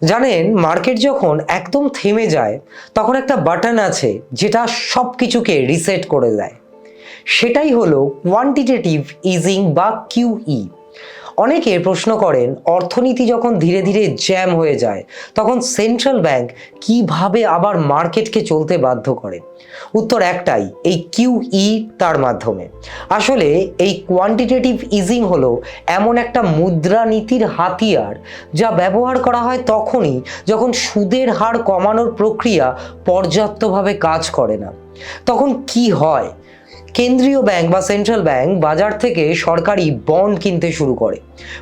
জানেন, মার্কেট যখন একদম থেমে যায় তখন একটা বাটন আছে যেটা সব কিছুকে রিসেট করে দেয়। সেটাই হলো কোয়ান্টিটেটিভ ইজিং বা কিউই। অনেকে প্রশ্ন করেন, অর্থনীতি যখন ধীরে ধীরে জ্যাম হয়ে যায় তখন সেন্ট্রাল ব্যাংক কিভাবে আবার মার্কেটকে চলতে বাধ্য করে? উত্তর একটাই, এই কিউই তার মাধ্যমে। আসলে এই কোয়ান্টিটেটিভ ইজিং হলো এমন একটা মুদ্রানীতির হাতিয়ার যা ব্যবহার করা হয় তখনই যখন সুদের হার কমানোর প্রক্রিয়া পর্যাপ্তভাবে কাজ করে না। তখন কি হয়? কেন্দ্রীয় ব্যাংক বা সেন্ট্রাল ব্যাংক বাজার থেকে সরকারি বন্ড কিনতে শুরু করে।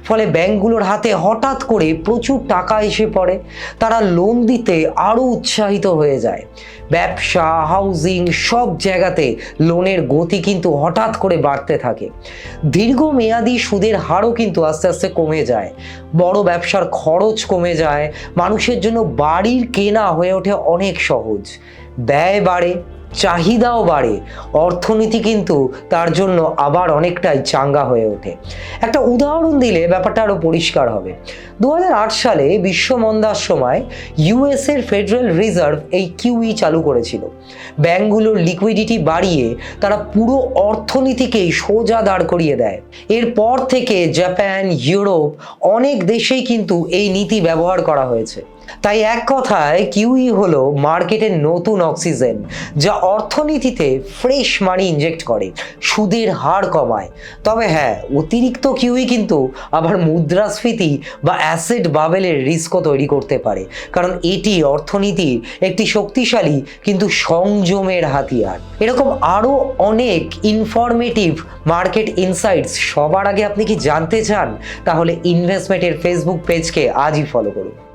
ফলে ব্যাংকগুলোর হাতে হঠাৎ করে প্রচুর টাকা এসে পড়ে। তারা লোন দিতে আরও উৎসাহিত হয়ে যায়। ব্যবসা, হাউজিং সব জায়গাতে লোনের গতি কিন্তু হঠাৎ করে বাড়তে থাকে। দীর্ঘমেয়াদী সুদের হারও কিন্তু আস্তে আস্তে কমে যায়। বড় ব্যবসার খরচ কমে যায়। মানুষের জন্য বাড়ির কেনা হয়ে ওঠে অনেক সহজ। ব্যয় বাড়ে, চাহিদাও বাড়ে। অর্থনীতি কিন্তু তার জন্য আবার অনেকটাই চাঙ্গা হয়ে ওঠে। একটা উদাহরণ দিলে ব্যাপারটা আরো পরিষ্কার হবে। 2008 সালে বিশ্ব মন্দার সময় ইউএস এর ফেডারেল রিজার্ভ এই কিউই চালু করেছিল। ব্যাংকগুলোর লিকুইডিটি বাড়িয়ে তারা পুরো অর্থনীতিকেই সোজা দাঁড় করিয়ে দেয়। এরপর থেকে জাপান, ইউরোপ অনেক দেশেই কিন্তু এই নীতি ব্যবহার করা হয়েছে। তাই এক কথায় কিউই হলো মার্কেটের নতুন অক্সিজেন, যা অর্থনীতিতে ফ্রেশ মানি ইনজেক্ট করে, সুদের হার কমায়। তবে হ্যাঁ, অতিরিক্ত কিউই কিন্তু আবার মুদ্রাস্ফীতি বা অ্যাসেট বাবেলের রিস্কও তৈরি করতে পারে, কারণ এটি অর্থনীতির একটি শক্তিশালী কিন্তু সংযমের হাতিয়ার। এরকম আরও অনেক ইনফরমেটিভ মার্কেট ইনসাইটস সবার আগে আপনি কি জানতে চান? তাহলে ইনভেস্টমেন্টের ফেসবুক পেজকে আজই ফলো করুন।